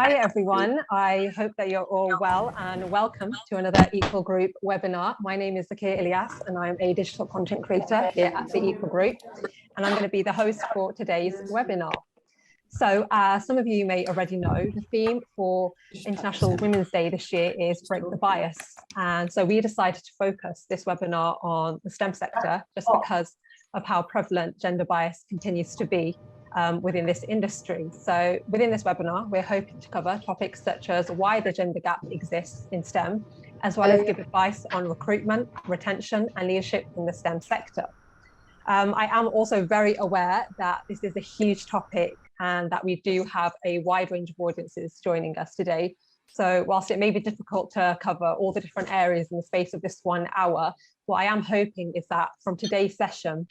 Hi everyone, I hope that you're all well and welcome to another Equal Group webinar. My name is Zakiya Ilyas and I'm a digital content creator here at the Equal Group, and I'm going to be the host for today's webinar. So some of you may already know the theme for International Women's Day this year is Break the Bias, and so we decided to focus this webinar on the STEM sector just because of how prevalent gender bias continues to be within this industry. So within this webinar, we're hoping to cover topics such as why the gender gap exists in STEM, as well as give advice on recruitment, retention, and leadership in the STEM sector. I am also very aware that this is a huge topic and that we do have a wide range of audiences joining us today. So whilst it may be difficult to cover all the different areas in the space of this 1 hour, what I am hoping is that from today's session,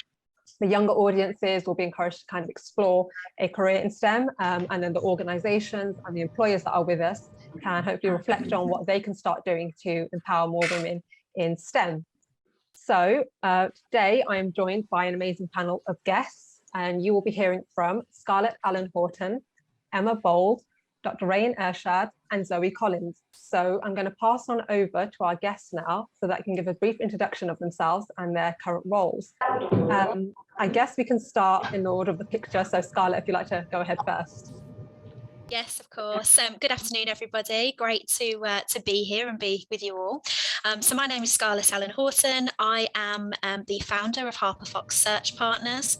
the younger audiences will be encouraged to kind of explore a career in STEM, and then the organisations and the employers that are with us can hopefully reflect on what they can start doing to empower more women in STEM. So today I am joined by an amazing panel of guests, and you will be hearing from Scarlett Allen-Horton, Emma Bould, Dr. Irshad, and Zoe Collins. So I'm going to pass on over to our guests now so that I can give a brief introduction of themselves and their current roles. I guess we can start in the order of the picture. So Scarlett, if you'd like to go ahead first. Yes, of course. Good afternoon, everybody. Great to be here and be with you all. So my name is Scarlett Allen-Horton. I am the founder of Harper Fox Search Partners,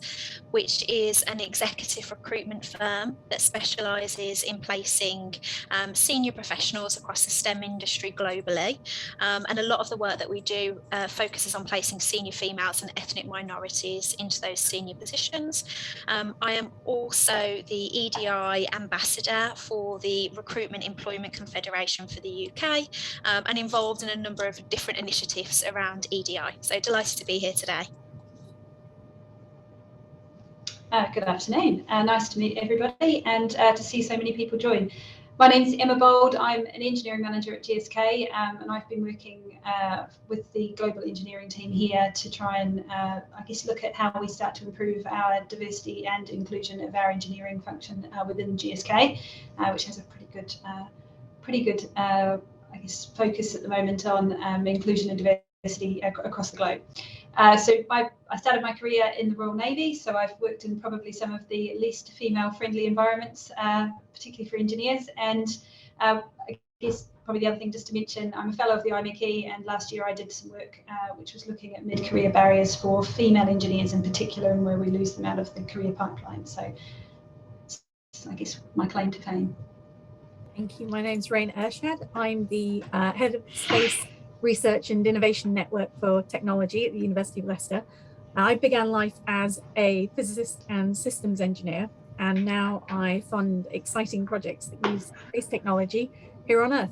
which is an executive recruitment firm that specialises in placing senior professionals across the STEM industry globally. And a lot of the work that we do focuses on placing senior females and ethnic minorities into those senior positions. I am also the EDI ambassador for the Recruitment Employment Confederation for the UK, and involved in a number of different initiatives around EDI. So delighted to be here today. Good afternoon, nice to meet everybody and to see so many people join. My name is Emma Bould. I'm an engineering manager at GSK, and I've been working with the global engineering team here to try and I guess look at how we start to improve our diversity and inclusion of our engineering function within GSK, which has a pretty good I guess focus at the moment on inclusion and diversity across the globe. So I started my career in the Royal Navy, so I've worked in probably some of the least female-friendly environments, particularly for engineers. And I guess probably the other thing just to mention, I'm a fellow of the IMechE, and last year I did some work which was looking at mid-career barriers for female engineers in particular, and where we lose them out of the career pipeline. So I guess my claim to fame. Thank you. My name's Irshad. I'm the head of Space Research and Innovation Network for Technology at the University of Leicester. I began life as a physicist and systems engineer, and now I fund exciting projects that use space technology here on Earth.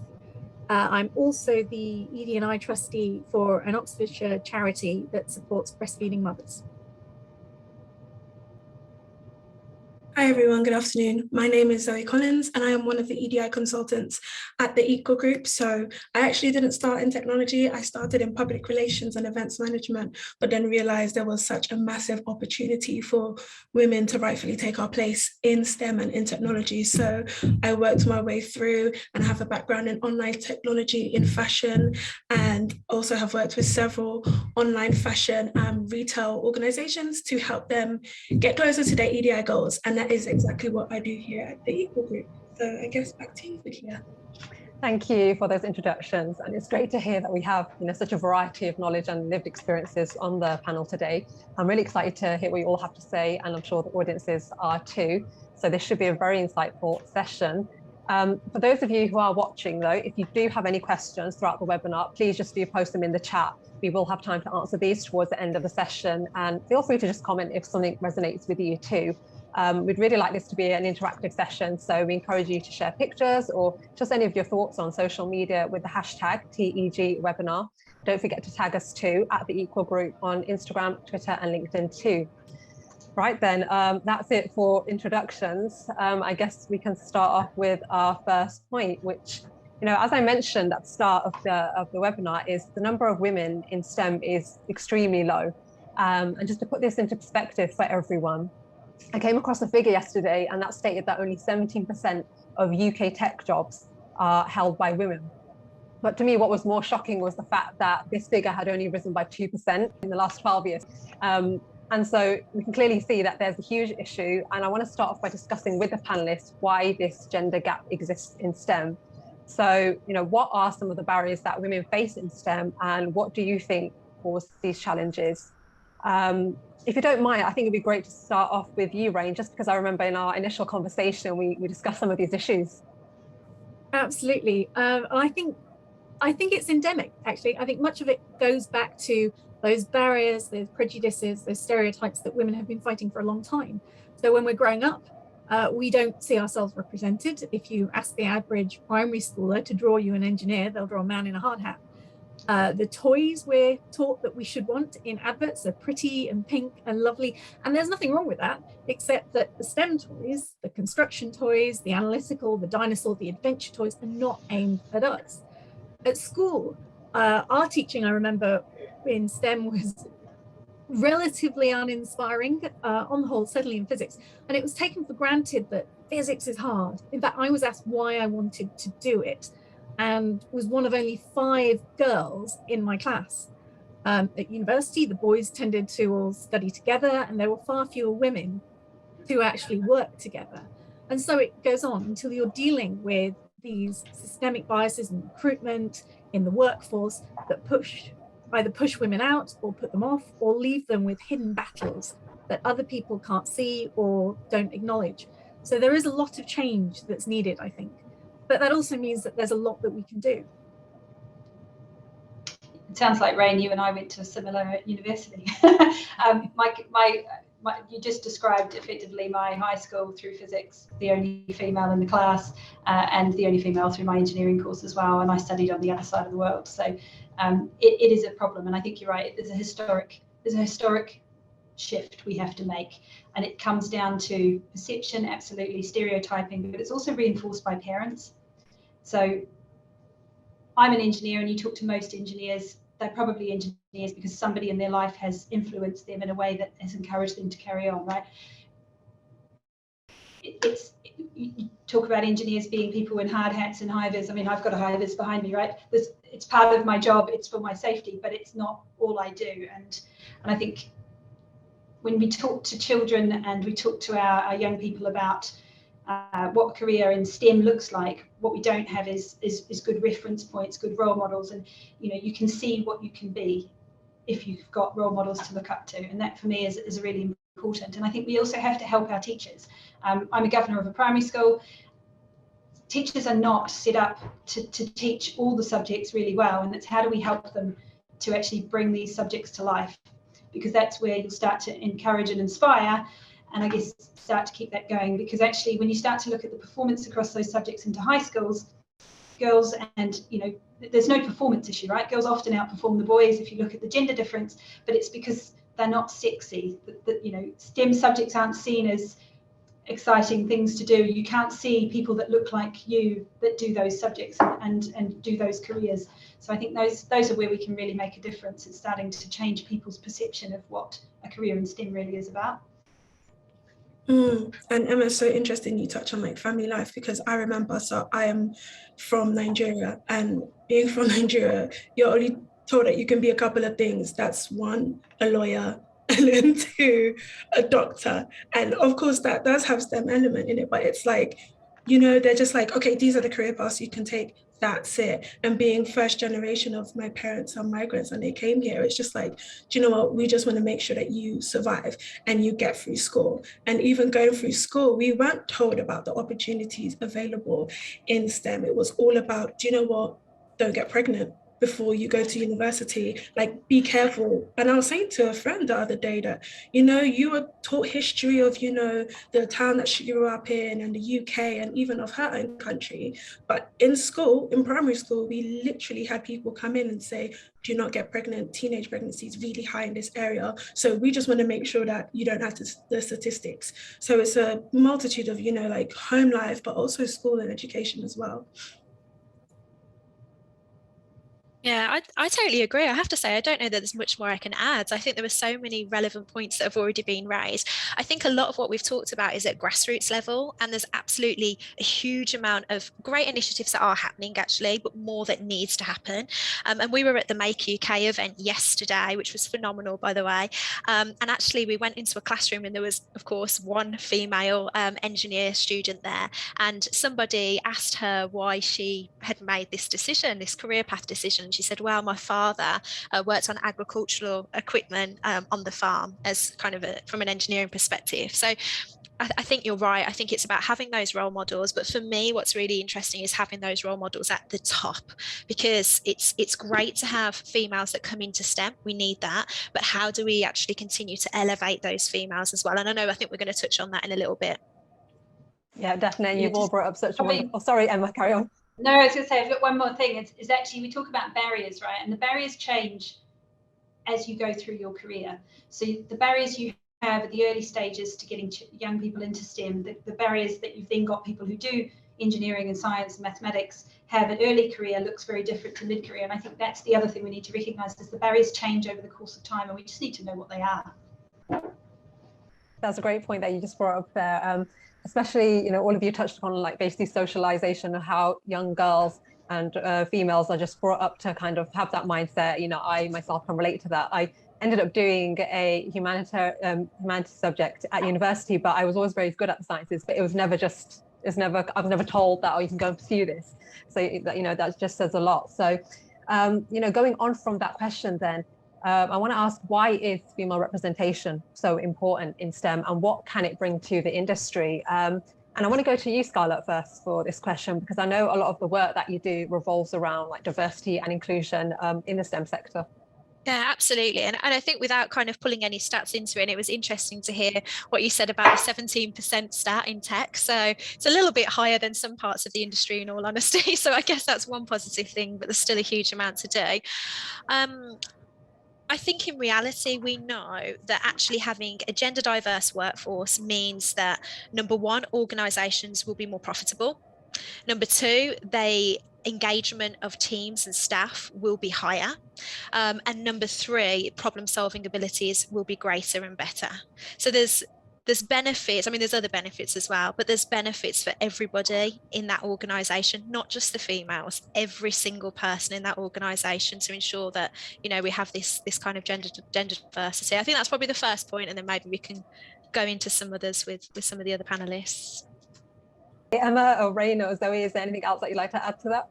I'm also the ED&I trustee for an Oxfordshire charity that supports breastfeeding mothers. Hi everyone, good afternoon. My name is Zoe Collins and I am one of the EDI consultants at the Equal Group. So I actually didn't start in technology. I started in public relations and events management, but then realized there was such a massive opportunity for women to rightfully take our place in STEM and in technology. So I worked my way through and have a background in online technology, in fashion, and also have worked with several online fashion and retail organizations to help them get closer to their EDI goals. And that is exactly what I do here at the Equal Group. So I guess back to you, Zakiya. Thank you for those introductions, and it's great to hear that we have such a variety of knowledge and lived experiences on the panel today. I'm really excited to hear what you all have to say, and I'm sure the audiences are too. So this should be a very insightful session. For those of you who are watching though, if you do have any questions throughout the webinar, please just do post them in the chat. We will have time to answer these towards the end of the session, and feel free to just comment if something resonates with you too. We'd really like this to be an interactive session, so we encourage you to share pictures or just any of your thoughts on social media with the hashtag #TEGwebinar. Don't forget to tag us too at the Equal Group on Instagram, Twitter and LinkedIn too. Right then, that's it for introductions. I guess we can start off with our first point, which, as I mentioned at the start of the webinar, is the number of women in STEM is extremely low. And just to put this into perspective for everyone, I came across a figure yesterday, and that stated that only 17% of UK tech jobs are held by women. But to me, what was more shocking was the fact that this figure had only risen by 2% in the last 12 years. And so we can clearly see that there's a huge issue. And I want to start off by discussing with the panelists why this gender gap exists in STEM. So, what are some of the barriers that women face in STEM, and what do you think cause these challenges? If you don't mind, I think it'd be great to start off with you, Rain, just because I remember in our initial conversation, we discussed some of these issues. Absolutely. I think it's endemic, actually. I think much of it goes back to those barriers, those prejudices, those stereotypes that women have been fighting for a long time. So when we're growing up, we don't see ourselves represented. If you ask the average primary schooler to draw you an engineer, they'll draw a man in a hard hat. The toys we're taught that we should want in adverts are pretty and pink and lovely. And there's nothing wrong with that, except that the STEM toys, the construction toys, the analytical, the dinosaur, the adventure toys are not aimed at us. At school, our teaching, I remember, in STEM was relatively uninspiring, on the whole, certainly in physics. And it was taken for granted that physics is hard. In fact, I was asked why I wanted to do it, and was one of only 5 girls in my class. At university, the boys tended to all study together, and there were far fewer women who actually work together. And so it goes on until you're dealing with these systemic biases in recruitment, in the workforce, that either push women out or put them off, or leave them with hidden battles that other people can't see or don't acknowledge. So there is a lot of change that's needed, I think. But that also means that there's a lot that we can do. It sounds like, Rain, you and I went to a similar university. You just described effectively my high school through physics, the only female in the class, and the only female through my engineering course as well. And I studied on the other side of the world. So it is a problem. And I think you're right. There's a historic shift we have to make. And it comes down to perception, absolutely, stereotyping, but it's also reinforced by parents. So I'm an engineer, and you talk to most engineers, they're probably engineers because somebody in their life has influenced them in a way that has encouraged them to carry on, right? You talk about engineers being people in hard hats and high-vis. I mean, I've got a high-vis behind me, right? It's part of my job, it's for my safety, but it's not all I do. And I think when we talk to children and we talk to our young people about what a career in STEM looks like, what we don't have is good reference points, good role models, and you can see what you can be if you've got role models to look up to, and that for me is really important. And I think we also have to help our teachers. I'm a governor of a primary school. Teachers are not set up to teach all the subjects really well, and it's how do we help them to actually bring these subjects to life, because that's where you'll start to encourage and inspire, and I guess start to keep that going. Because actually when you start to look at the performance across those subjects into high schools, girls, and there's no performance issue, right? Girls often outperform the boys if you look at the gender difference, but it's because they're not sexy. That STEM subjects aren't seen as exciting things to do. You can't see people that look like you that do those subjects and do those careers. So I think those are where we can really make a difference. It's starting to change people's perception of what a career in STEM really is about. And Emma, it's so interesting you touch on family life, because I remember, so I am from Nigeria, and being from Nigeria, you're only told that you can be a couple of things. That's 1, a lawyer, and then 2, a doctor. And of course that does have STEM element in it, but it's like, they're just like, okay, these are the career paths you can take. That's it. And being first generation of my parents are migrants and they came here, it's just like, do you know what? We just want to make sure that you survive and you get through school. And even going through school, we weren't told about the opportunities available in STEM. It was all about, do you know what? Don't get pregnant before you go to university, be careful. And I was saying to a friend the other day that, you were taught history of, the town that she grew up in and the UK and even of her own country. But in school, in primary school, we literally had people come in and say, do not get pregnant. Teenage pregnancy is really high in this area. So we just want to make sure that you don't have the statistics. So it's a multitude of, home life, but also school and education as well. Yeah, I totally agree. I have to say, I don't know that there's much more I can add. I think there were so many relevant points that have already been raised. I think a lot of what we've talked about is at grassroots level, and there's absolutely a huge amount of great initiatives that are happening, actually, but more that needs to happen. And we were at the Make UK event yesterday, which was phenomenal, by the way. And actually, we went into a classroom, and there was, of course, one female engineer student there, and somebody asked her why she had made this decision, this career path decision. And she said, well, my father worked on agricultural equipment on the farm as kind of from an engineering perspective. So I think you're right. I think it's about having those role models. But for me, what's really interesting is having those role models at the top, because it's great to have females that come into STEM. We need that. But how do we actually continue to elevate those females as well? And I think we're going to touch on that in a little bit. Yeah, definitely. You've all brought up such a wonderful... Oh, sorry, Emma, carry on. No, I was going to say, I've got one more thing. Is actually, we talk about barriers, right? And the barriers change as you go through your career. So the barriers you have at the early stages to getting young people into STEM, the barriers that you've then got people who do engineering and science and mathematics have an early career looks very different to mid-career. And I think that's the other thing we need to recognise, is the barriers change over the course of time, and we just need to know what they are. That's a great point that you just brought up there. Especially, all of you touched upon like basically socialization and how young girls and females are just brought up to kind of have that mindset. I myself can relate to that. I ended up doing a humanities subject at university, but I was always very good at the sciences, but I was never told that, oh, you can go and pursue this. So, that just says a lot. So, going on from that question then, I want to ask, why is female representation so important in STEM, and what can it bring to the industry? And I want to go to you, Scarlett, first for this question, because I know a lot of the work that you do revolves around like diversity and inclusion in the STEM sector. Yeah, absolutely. And I think without kind of pulling any stats into it, it was interesting to hear what you said about the 17% stat in tech. So it's a little bit higher than some parts of the industry, in all honesty. So I guess that's one positive thing, but there's still a huge amount to do. I think in reality, we know that actually having a gender diverse workforce means that, number one, organisations will be more profitable. Number two, engagement of teams and staff will be higher. And number three, problem solving abilities will be greater and better. So there's benefits. I mean, there's other benefits as well, but there's benefits for everybody in that organisation, not just the females, every single person in that organisation, to ensure that, we have this kind of gender diversity. I think that's probably the first point, and then maybe we can go into some others with some of the other panelists. Emma or Rain or Zoe, is there anything else that you'd like to add to that?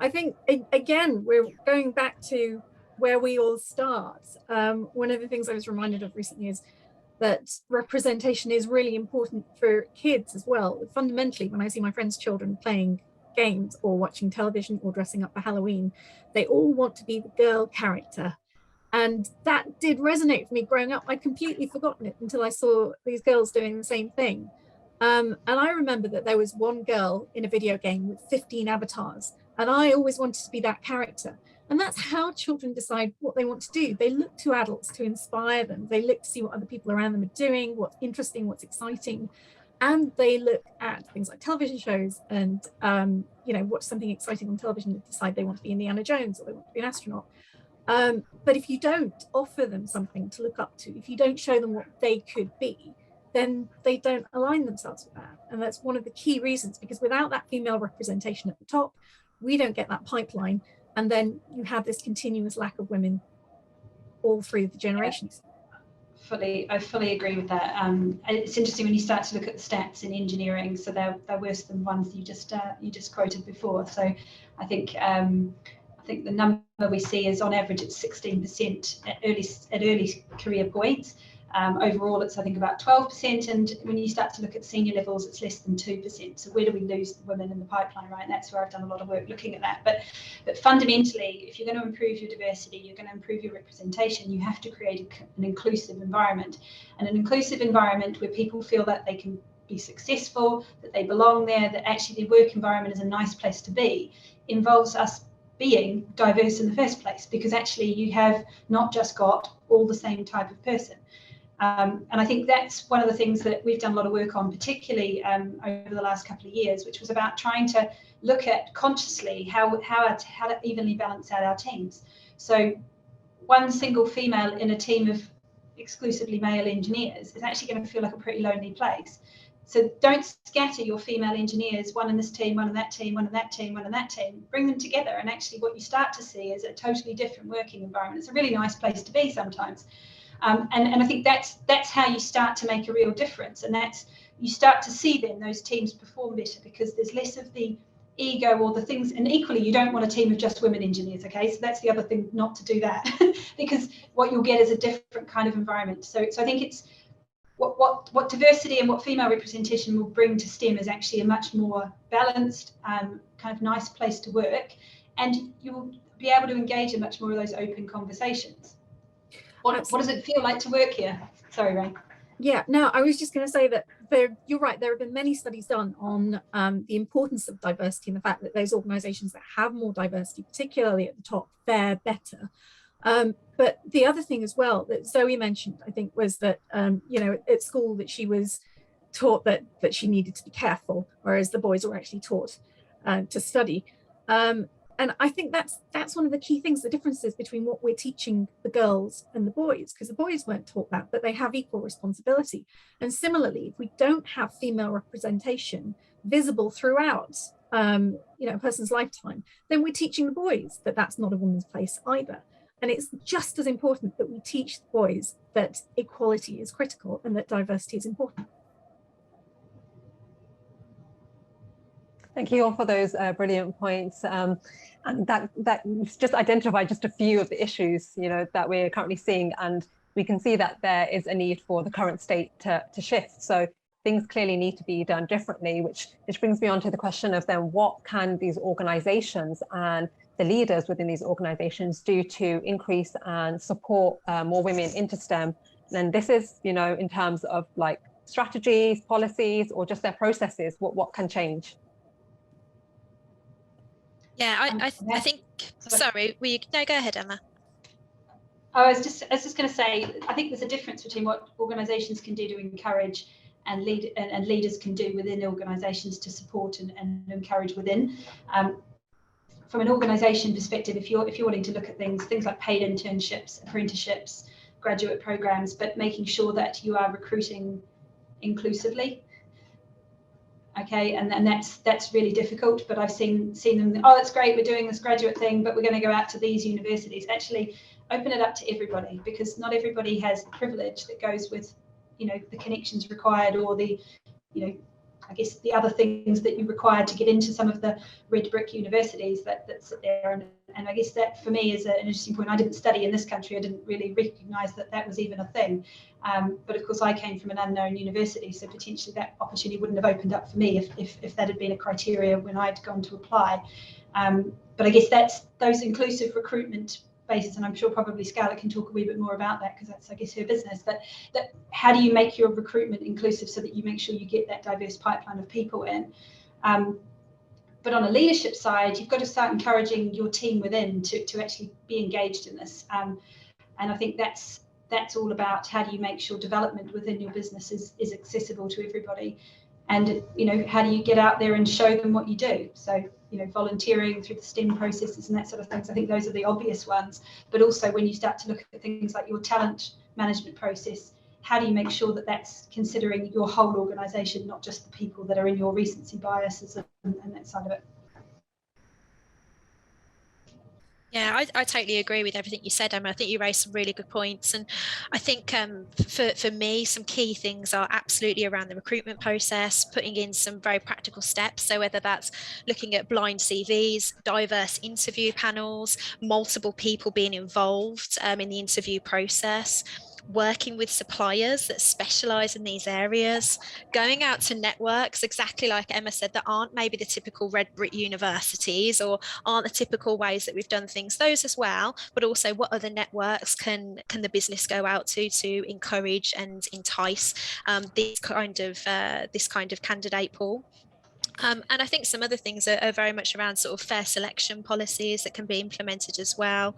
I think, again, we're going back to where we all start. One of the things I was reminded of recently is that representation is really important for kids as well. Fundamentally, when I see my friends' children playing games or watching television or dressing up for Halloween, they all want to be the girl character. And that did resonate with me growing up. I'd completely forgotten it until I saw these girls doing the same thing. And I remember that there was one girl in a video game with 15 avatars, and I always wanted to be that character. And that's how children decide what they want to do. They look to adults to inspire them. They look to see what other people around them are doing, what's interesting, what's exciting. And they look at things like television shows and, watch something exciting on television and decide they want to be Indiana Jones or they want to be an astronaut. But if you don't offer them something to look up to, if you don't show them what they could be, then they don't align themselves with that. And that's one of the key reasons, because without that female representation at the top, we don't get that pipeline. And then you have this continuous lack of women all through the generations. I fully agree with that. It's interesting when you start to look at the stats in engineering, so they're worse than ones you just quoted before. So I think the number we see is on average it's 16% at early career points. Overall, it's I think about 12%, and when you start to look at senior levels, it's less than 2%. So where do we lose the women in the pipeline, right? And that's where I've done a lot of work looking at that. But fundamentally, if you're going to improve your diversity, you're going to improve your representation, you have to create an inclusive environment, and an inclusive environment where people feel that they can be successful, that they belong there, that actually their work environment is a nice place to be, involves us being diverse in the first place, because actually you have not just got all the same type of person. And I think that's one of the things that we've done a lot of work on, particularly over the last couple of years, which was about trying to look at consciously how to evenly balance out our teams. So one single female in a team of exclusively male engineers is actually going to feel like a pretty lonely place. So don't scatter your female engineers, one in this team, one in that team, one in that team, one in that team. Bring them together, and actually what you start to see is a totally different working environment. It's a really nice place to be sometimes. And I think that's how you start to make a real difference, and that's you start to see then those teams perform better because there's less of the ego or the things. And equally, you don't want a team of just women engineers, okay? So that's the other thing, not to do that because what you'll get is a different kind of environment. So I think it's what diversity and what female representation will bring to STEM is actually a much more balanced, kind of nice place to work, and you'll be able to engage in much more of those open conversations. What does it feel like to work here? Sorry, Ray. Yeah, no, I was just going to say that you're right. There have been many studies done on the importance of diversity and the fact that those organisations that have more diversity, particularly at the top, fare better. But the other thing as well that Zoe mentioned, I think, was that, you know, at school that she was taught that she needed to be careful, whereas the boys were actually taught to study. And I think that's one of the key things, the differences between what we're teaching the girls and the boys, because the boys weren't taught that, but they have equal responsibility. And similarly, if we don't have female representation visible throughout, you know, a person's lifetime, then we're teaching the boys that that's not a woman's place either. And it's just as important that we teach the boys that equality is critical and that diversity is important. Thank you all for those brilliant points. And that just identified just a few of the issues, you know, that we're currently seeing, and we can see that there is a need for the current state to shift. So things clearly need to be done differently, which brings me on to the question of then what can these organizations and the leaders within these organizations do to increase and support more women into STEM? And this is, you know, in terms of like strategies, policies, or just their processes, what can change? Yeah, I think, sorry, no, go ahead, Emma. I was just going to say, I think there's a difference between what organisations can do to encourage and leaders can do within organisations to support and encourage within. From an organisation perspective, if you're wanting to look at things like paid internships, apprenticeships, graduate programs, but making sure that you are recruiting inclusively. Okay, and that's really difficult, but I've seen them, oh, that's great, we're doing this graduate thing, but we're going to go out to these universities. Actually, open it up to everybody, because not everybody has the privilege that goes with, you know, the connections required, or the, you know, I guess the other things that you require to get into some of the red brick universities that sit there. And I guess that for me is an interesting point. I didn't study in this country. I didn't really recognise that was even a thing. But of course, I came from an unknown university, so potentially that opportunity wouldn't have opened up for me if that had been a criteria when I'd gone to apply. But I guess that's those inclusive recruitment basis, and I'm sure probably Scarlett can talk a wee bit more about that because that's, I guess, her business. But that how do you make your recruitment inclusive so that you make sure you get that diverse pipeline of people in? But on a leadership side, you've got to start encouraging your team within to actually be engaged in this. And I think that's all about how do you make sure development within your business is accessible to everybody. And, you know, how do you get out there and show them what you do? So, you know, volunteering through the STEM processes and that sort of things. I think those are the obvious ones. But also when you start to look at things like your talent management process, how do you make sure that that's considering your whole organisation, not just the people that are in your recency biases and that side of it? Yeah, I totally agree with everything you said, Emma. I think you raised some really good points. And I think for me, some key things are absolutely around the recruitment process, putting in some very practical steps. So whether that's looking at blind CVs, diverse interview panels, multiple people being involved in the interview process, working with suppliers that specialize in these areas, going out to networks, exactly like Emma said, that aren't maybe the typical red brick universities or aren't the typical ways that we've done things, those as well, but also what other networks can the business go out to encourage and entice this kind of candidate pool. And I think some other things are very much around sort of fair selection policies that can be implemented as well.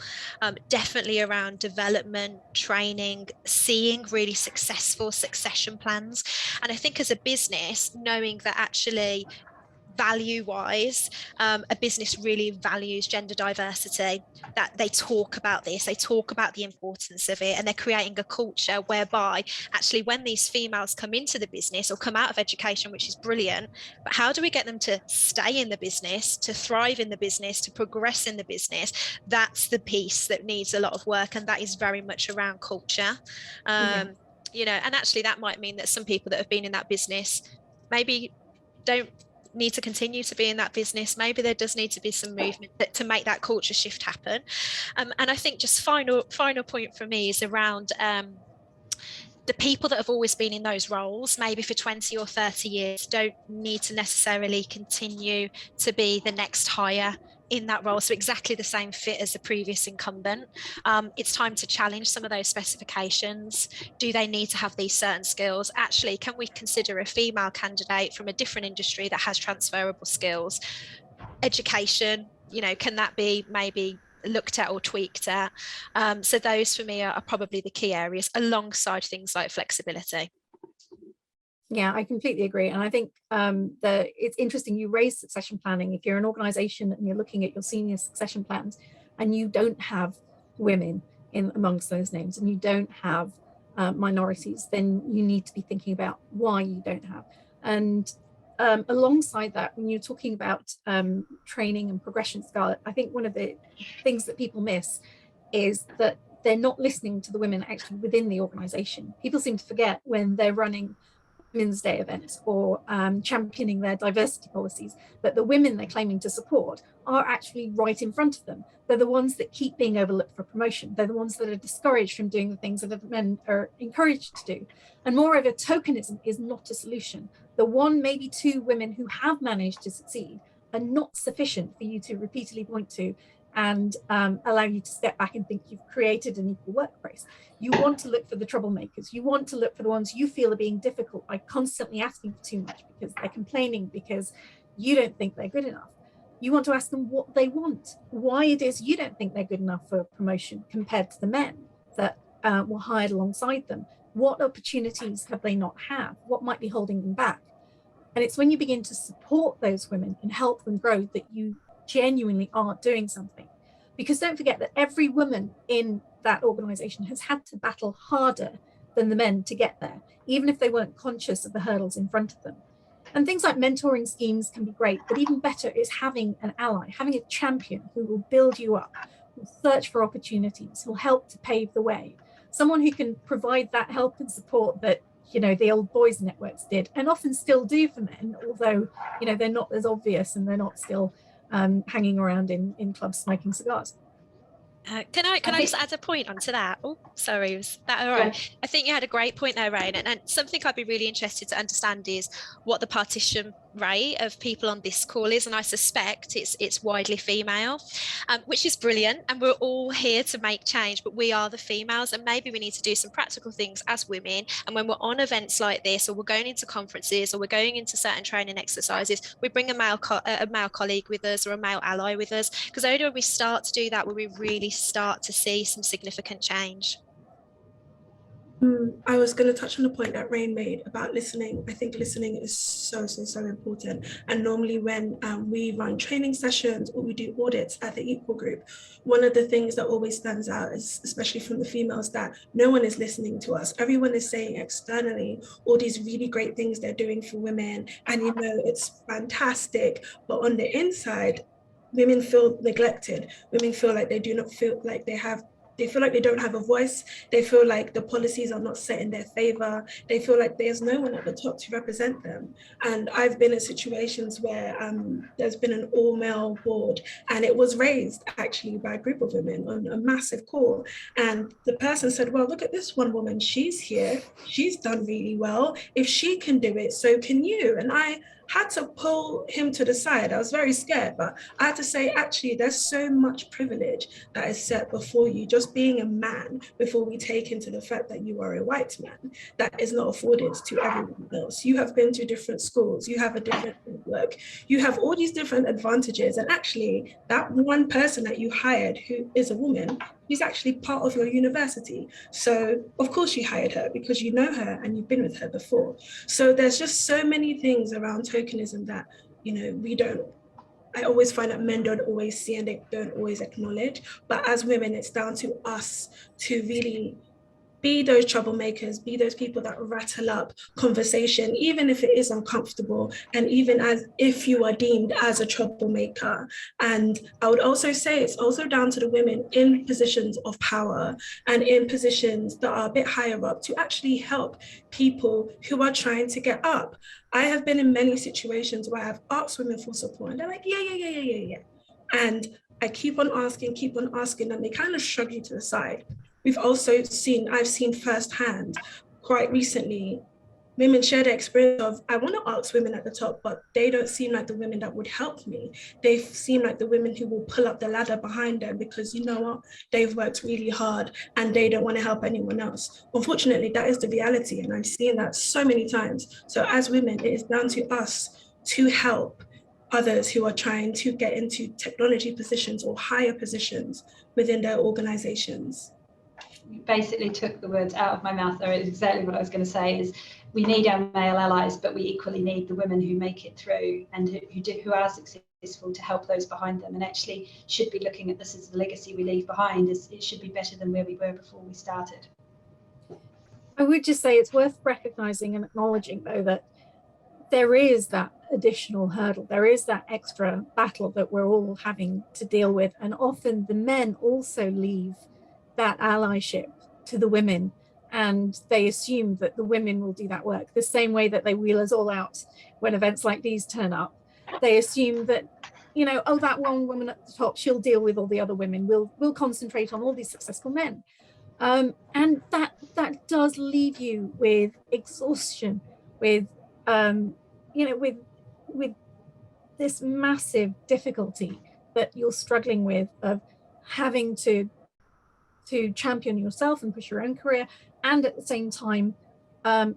Definitely around development, training, seeing really successful succession plans. And I think as a business, knowing that actually value wise, a business really values gender diversity, that they talk about this, they talk about the importance of it, and they're creating a culture whereby actually when these females come into the business or come out of education, which is brilliant, but how do we get them to stay in the business, to thrive in the business, to progress in the business? That's the piece that needs a lot of work, and that is very much around culture. You know, and actually that might mean that some people that have been in that business maybe don't need to continue to be in that business. Maybe there does need to be some movement to make that culture shift happen. And I think just final point for me is around the people that have always been in those roles, maybe for 20 or 30 years, don't need to necessarily continue to be the next hire in that role, so exactly the same fit as the previous incumbent. It's time to challenge some of those specifications. Do they need to have these certain skills? Actually, can we consider a female candidate from a different industry that has transferable skills? Education, you know, can that be maybe looked at or tweaked at? So those for me are probably the key areas, alongside things like flexibility. Yeah, I completely agree. And I think that it's interesting you raise succession planning. If you're an organization and you're looking at your senior succession plans and you don't have women in amongst those names and you don't have minorities, then you need to be thinking about why you don't have. And alongside that, when you're talking about training and progression, Scarlett, I think one of the things that people miss is that they're not listening to the women actually within the organization. People seem to forget when they're running Women's Day events or championing their diversity policies, that the women they're claiming to support are actually right in front of them. They're the ones that keep being overlooked for promotion. They're the ones that are discouraged from doing the things that the men are encouraged to do. And moreover, tokenism is not a solution. The one, maybe two women who have managed to succeed are not sufficient for you to repeatedly point to and allow you to step back and think you've created an equal workplace. You want to look for the troublemakers. You want to look for the ones you feel are being difficult by constantly asking for too much because they're complaining because you don't think they're good enough. You want to ask them what they want, why it is you don't think they're good enough for promotion compared to the men that were hired alongside them. What opportunities have they not had? What might be holding them back? And it's when you begin to support those women and help them grow that you genuinely are doing something. Because don't forget that every woman in that organization has had to battle harder than the men to get there, even if they weren't conscious of the hurdles in front of them. And things like mentoring schemes can be great, but even better is having an ally, having a champion who will build you up, who'll search for opportunities, who'll help to pave the way. Someone who can provide that help and support that, you know, the old boys networks did and often still do for men, although, you know, they're not as obvious and they're not still hanging around in clubs smoking cigars. Can I just add a point onto that? Oh, sorry, was that all right? Yeah. I think you had a great point there, Rain, and something I'd be really interested to understand is what the partition rate of people on this call is, and I suspect it's widely female, which is brilliant, and we're all here to make change, but we are the females, and maybe we need to do some practical things as women, and when we're on events like this, or we're going into conferences, or we're going into certain training exercises, we bring a male colleague with us or a male ally with us, because only when we start to do that will we really start to see some significant change. I was going to touch on the point that Rain made about listening. I think listening is so important. And normally when we run training sessions or we do audits at the Equal Group, one of the things that always stands out is, especially from the females, that no one is listening to us. Everyone is saying externally all these really great things they're doing for women. And, you know, it's fantastic. But on the inside, women feel neglected. Women feel like they do not feel like they feel like they don't have a voice. They feel like the policies are not set in their favor. They feel like there's no one at the top to represent them. And I've been in situations where there's been an all-male board, and it was raised actually by a group of women on a massive call. And the person said, well, look at this one woman, she's here, she's done really well. If she can do it, so can you. And I had to pull him to the side. I was very scared, but I had to say, actually, there's so much privilege that is set before you, just being a man, before we take into the fact that you are a white man, that is not afforded to everyone else. You have been to different schools, you have a different network, you have all these different advantages. And actually, that one person that you hired who is a woman, she's actually part of your university. So of course you hired her because you know her and you've been with her before. So there's just so many things around tokenism that, you know, I always find that men don't always see and they don't always acknowledge. But as women, it's down to us to really be those troublemakers, be those people that rattle up conversation, even if it is uncomfortable, and even as if you are deemed as a troublemaker. And I would also say it's also down to the women in positions of power and in positions that are a bit higher up to actually help people who are trying to get up. I have been in many situations where I've asked women for support and they're like, yeah. And I keep on asking, and they kind of shrug you to the side. I've seen firsthand quite recently, women share their experience of, I want to ask women at the top, but they don't seem like the women that would help me. They seem like the women who will pull up the ladder behind them because, you know what, they've worked really hard and they don't want to help anyone else. Unfortunately, that is the reality. And I've seen that so many times. So as women, it is down to us to help others who are trying to get into technology positions or higher positions within their organizations. You basically took the words out of my mouth. There is exactly what I was going to say is we need our male allies, but we equally need the women who make it through and who are successful to help those behind them, and actually should be looking at this as the legacy we leave behind. It should be better than where we were before we started. I would just say it's worth recognizing and acknowledging, though, that there is that additional hurdle. There is that extra battle that we're all having to deal with. And often the men also leave that allyship to the women, and they assume that the women will do that work the same way that they wheel us all out when events like these turn up. They assume that, you know, oh, that one woman at the top, she'll deal with all the other women. We'll concentrate on all these successful men. And that does leave you with exhaustion, with with this massive difficulty that you're struggling with of having to champion yourself and push your own career, and at the same time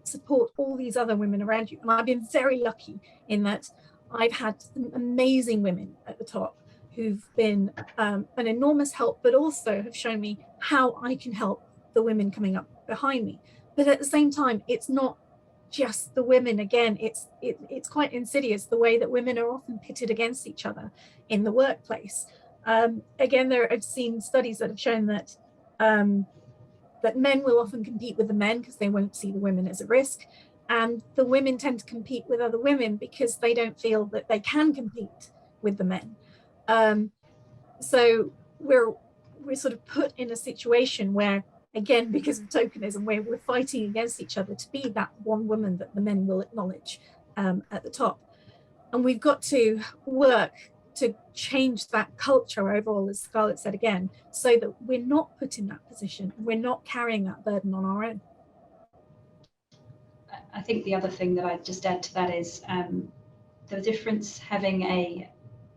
support all these other women around you. And I've been very lucky in that I've had some amazing women at the top who've been an enormous help, but also have shown me how I can help the women coming up behind me. But at the same time, it's not just the women. Again, it's quite insidious, the way that women are often pitted against each other in the workplace. Again, I've seen studies that have shown that that men will often compete with the men because they won't see the women as a risk, and the women tend to compete with other women because they don't feel that they can compete with the men. So we're sort of put in a situation where, again, because of tokenism, where we're fighting against each other to be that one woman that the men will acknowledge at the top. And we've got to work to change that culture overall, as Scarlett said again, so that we're not put in that position, we're not carrying that burden on our own. I think the other thing that I'd just add to that is the difference having a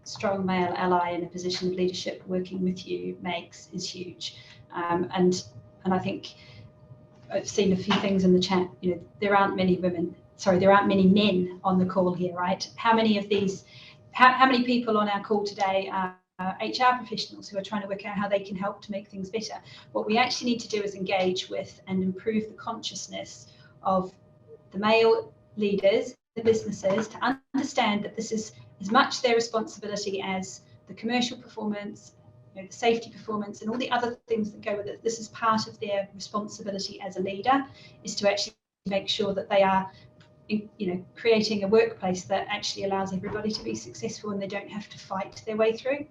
strong male ally in a position of leadership working with you makes is huge. And I think I've seen a few things in the chat. You know, there aren't many men on the call here, right? How many of these? How many people on our call today are HR professionals who are trying to work out how they can help to make things better? What we actually need to do is engage with and improve the consciousness of the male leaders, the businesses, to understand that this is as much their responsibility as the commercial performance, you know, the safety performance, and all the other things that go with it. This is part of their responsibility as a leader, is to actually make sure that they are, you know, creating a workplace that actually allows everybody to be successful and they don't have to fight their way through.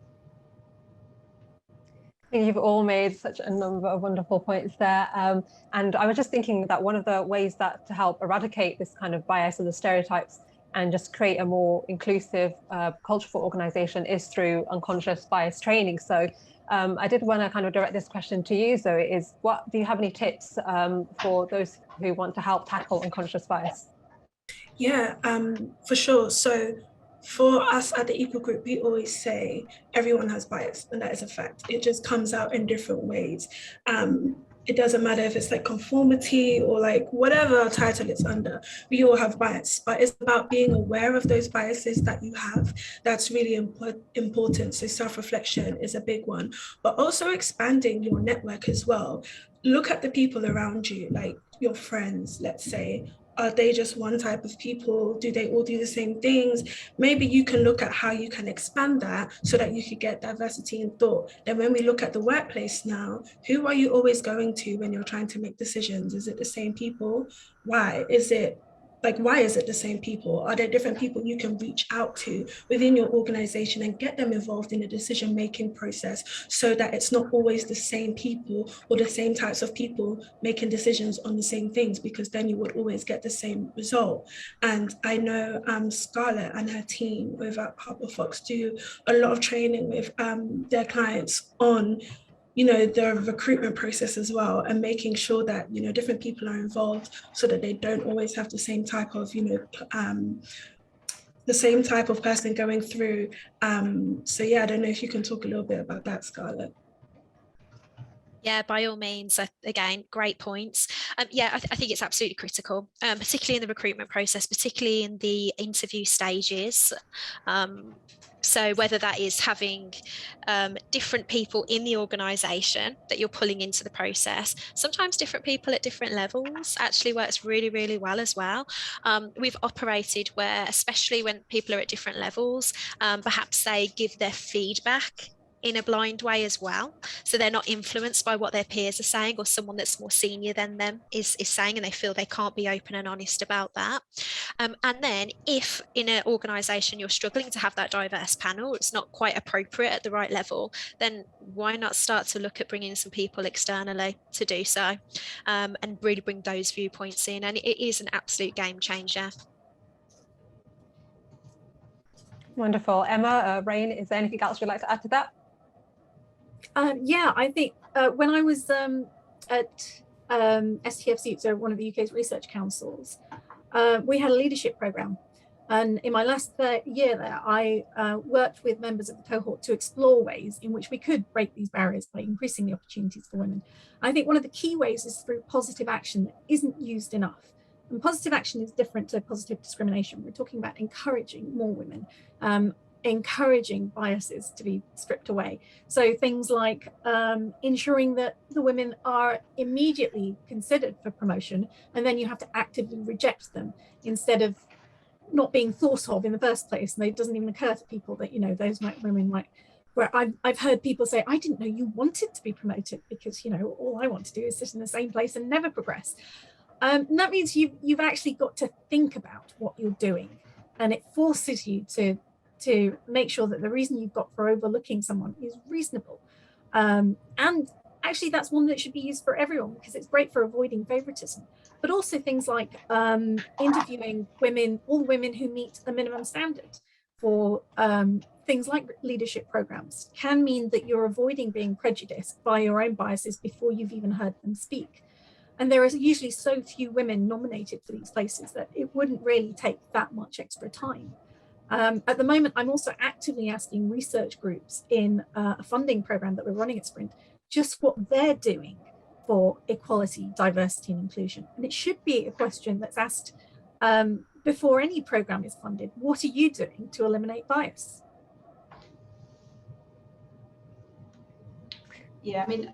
I think you've all made such a number of wonderful points there. And I was just thinking that one of the ways that to help eradicate this kind of bias and the stereotypes and just create a more inclusive culture for organization is through unconscious bias training. So I did want to kind of direct this question to you, Zoe, is do you have any tips for those who want to help tackle unconscious bias? Yeah, for sure. So for us at the Equal Group, we always say everyone has bias, and that is a fact. It just comes out in different ways. It doesn't matter if it's like conformity or like whatever title it's under, we all have bias, but it's about being aware of those biases that you have. That's really important. So self-reflection is a big one, but also expanding your network as well. Look at the people around you, like your friends, let's say. Are they just one type of people? Do they all do the same things? Maybe you can look at how you can expand that so that you could get diversity in thought. Then when we look at the workplace now, who are you always going to when you're trying to make decisions? Is it the same people? Why is it the same people? Are there different people you can reach out to within your organization and get them involved in the decision-making process so that it's not always the same people or the same types of people making decisions on the same things, because then you would always get the same result. And I know Scarlett and her team over at Harper Fox do a lot of training with their clients on the recruitment process as well, and making sure that different people are involved so that they don't always have the same type of person going through. So yeah, I don't know if you can talk a little bit about that, Scarlett. Yeah, by all means. Again, great points. Yeah, I think it's absolutely critical, particularly in the recruitment process, particularly in the interview stages. So whether that is having different people in the organisation that you're pulling into the process, sometimes different people at different levels actually works really, really well as well. We've operated where, especially when people are at different levels, perhaps they give their feedback in a blind way as well, so they're not influenced by what their peers are saying or someone that's more senior than them is saying, and they feel they can't be open and honest about that. And then if in an organisation you're struggling to have that diverse panel, it's not quite appropriate at the right level, then why not start to look at bringing some people externally to do so, and really bring those viewpoints in, and it is an absolute game changer. Wonderful. Emma, Rain, is there anything else you'd like to add to that? Yeah, I think when I was at STFC, so one of the UK's research councils, we had a leadership programme. And in my last year there, I worked with members of the cohort to explore ways in which we could break these barriers by increasing the opportunities for women. I think one of the key ways is through positive action that isn't used enough. And positive action is different to positive discrimination. We're talking about encouraging more women, encouraging biases to be stripped away. So things like ensuring that the women are immediately considered for promotion, and then you have to actively reject them instead of not being thought of in the first place. And it doesn't even occur to people that, those women might, where I've heard people say, I didn't know you wanted to be promoted because, all I want to do is sit in the same place and never progress. And that means you've actually got to think about what you're doing, and it forces you to make sure that the reason you've got for overlooking someone is reasonable. And actually that's one that should be used for everyone, because it's great for avoiding favoritism, but also things like interviewing women, all the women who meet the minimum standard for things like leadership programs can mean that you're avoiding being prejudiced by your own biases before you've even heard them speak. And there is usually so few women nominated for these places that it wouldn't really take that much extra time. At the moment, I'm also actively asking research groups in a funding program that we're running at Sprint just what they're doing for equality, diversity and inclusion. And it should be a question that's asked before any program is funded. What are you doing to eliminate bias? Yeah, I mean,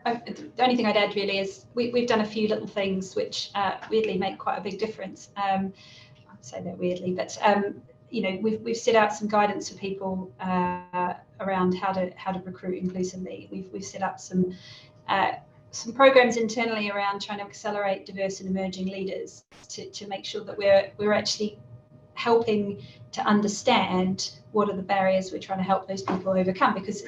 the only thing I'd add really is we've done a few little things which weirdly make quite a big difference. I would say that weirdly, but we've set out some guidance for people around how to recruit inclusively. We've set up some programs internally around trying to accelerate diverse and emerging leaders to make sure that we're actually helping to understand what are the barriers we're trying to help those people overcome. Because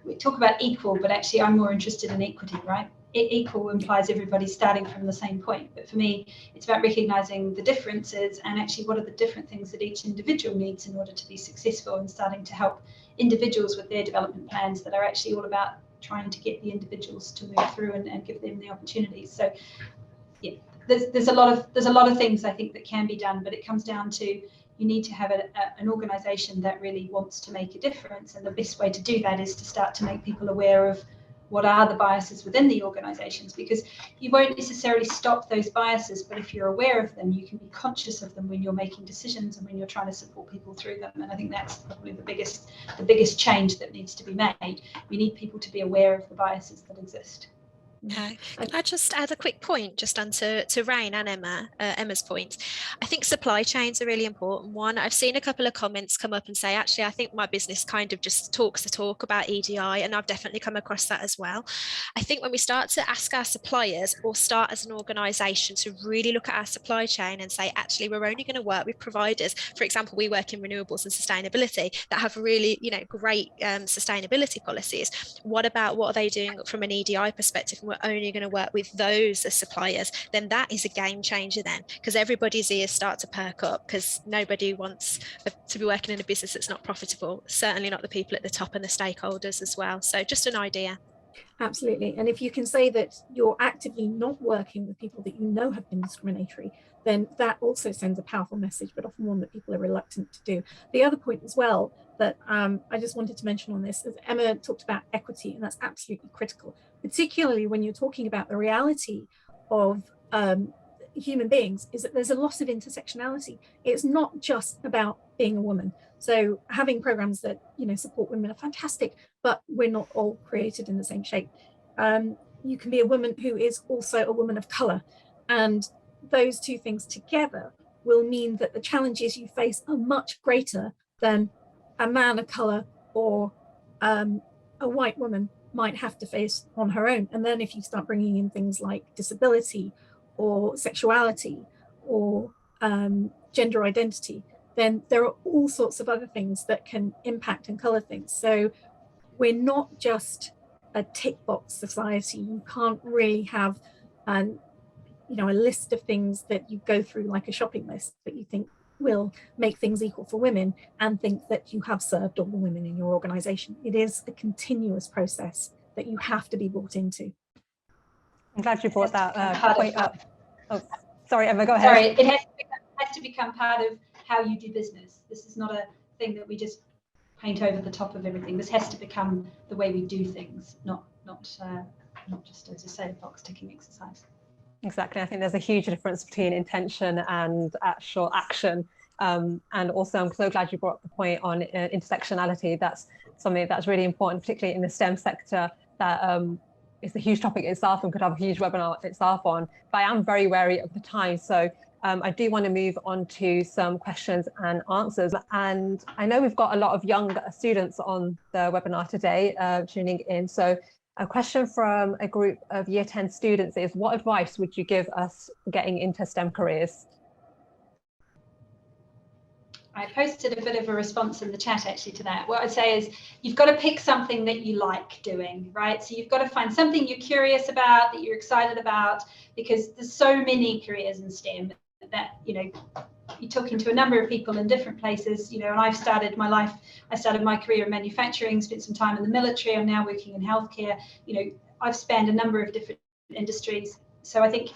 we talk about equal, but actually I'm more interested in equity, right? Equal implies everybody's starting from the same point, but for me it's about recognizing the differences and actually what are the different things that each individual needs in order to be successful, and starting to help individuals with their development plans that are actually all about trying to get the individuals to move through and give them the opportunities. So yeah, there's a lot of things I think that can be done, but it comes down to you need to have an organisation that really wants to make a difference, and the best way to do that is to start to make people aware of what are the biases within the organisations, because you won't necessarily stop those biases, but if you're aware of them, you can be conscious of them when you're making decisions and when you're trying to support people through them. And I think that's probably the biggest change that needs to be made. We need people to be aware of the biases that exist. Can I just add a quick point just onto Rain and Emma's point? I think supply chain's a really important one. I've seen a couple of comments come up and say, actually, I think my business kind of just talks the talk about EDI, and I've definitely come across that as well. I think when we start to ask our suppliers, or start as an organisation to really look at our supply chain and say, actually, we're only going to work with providers. For example, we work in renewables and sustainability that have really, great sustainability policies. What are they doing from an EDI perspective? And we're only going to work with those as suppliers, then that is a game changer then, because everybody's ears start to perk up, because nobody wants to be working in a business that's not profitable, certainly not the people at the top and the stakeholders as well. So just an idea. Absolutely. And if you can say that you're actively not working with people that you know have been discriminatory, then that also sends a powerful message, but often one that people are reluctant to do. The other point as well that I just wanted to mention on this is Emma talked about equity, and that's absolutely critical, particularly when you're talking about the reality of human beings, is that there's a loss of intersectionality. It's not just about being a woman. So having programs that support women are fantastic, but we're not all created in the same shape. You can be a woman who is also a woman of color, and those two things together will mean that the challenges you face are much greater than a man of color or a white woman might have to face on her own. And then if you start bringing in things like disability or sexuality or gender identity, then there are all sorts of other things that can impact and color things. So we're not just a tick box society. You can't really have a list of things that you go through like a shopping list that you think will make things equal for women and think that you have served all the women in your organization. It is a continuous process that you have to be brought into. I'm glad you brought that point up. Oh, sorry, Emma, go ahead. Sorry, it has to become part of how you do business. This is not a thing that we just paint over the top of everything. This has to become the way we do things, not just, as you say, a box ticking exercise. Exactly. I think there's a huge difference between intention and actual action. And also, I'm so glad you brought up the point on intersectionality. That's something that's really important, particularly in the STEM sector, that it's a huge topic itself and could have a huge webinar itself on. But I am very wary of the time. So I do want to move on to some questions and answers. And I know we've got a lot of young students on the webinar today tuning in. So a question from a group of Year 10 students is, what advice would you give us getting into STEM careers? I posted a bit of a response in the chat actually to that. What I'd say is you've got to pick something that you like doing, right? So you've got to find something you're curious about, that you're excited about, because there's so many careers in STEM that, you're talking to a number of people in different places, and I started my career in manufacturing, spent some time in the military. I'm now working in healthcare. I've spanned a number of different industries. So I think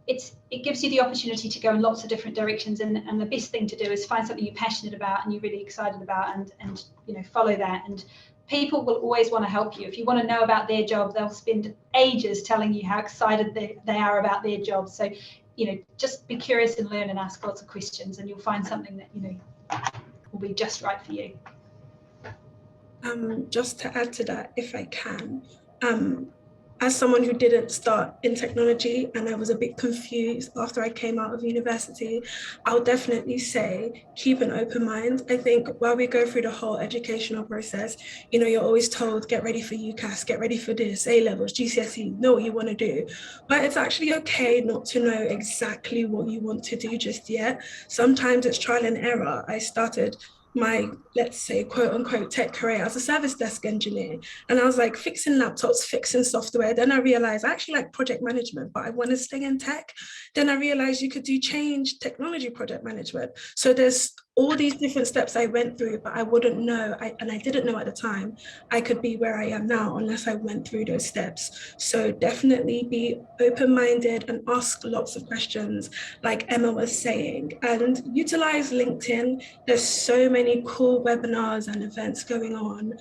it gives you the opportunity to go in lots of different directions, and the best thing to do is find something you're passionate about and you're really excited about, and follow that. And people will always want to help you. If you want to know about their job, they'll spend ages telling you how excited they are about their job. So just be curious and learn and ask lots of questions, and you'll find something that will be just right for you. Just to add to that, if I can, as someone who didn't start in technology and I was a bit confused after I came out of university, I'll definitely say keep an open mind. I think while we go through the whole educational process, you're always told, get ready for UCAS, get ready for this, A-levels, GCSE, know what you want to do. But it's actually okay not to know exactly what you want to do just yet. Sometimes it's trial and error. I started my, let's say, quote unquote tech career as a service desk engineer. And I was like fixing laptops, fixing software. Then I realized I actually like project management, but I want to stay in tech. Then I realized you could do change technology project management. So there's all these different steps I went through, but I wouldn't know, and I didn't know at the time, I could be where I am now unless I went through those steps. So definitely be open-minded and ask lots of questions, like Emma was saying, and utilize LinkedIn. There's so many cool webinars and events going on.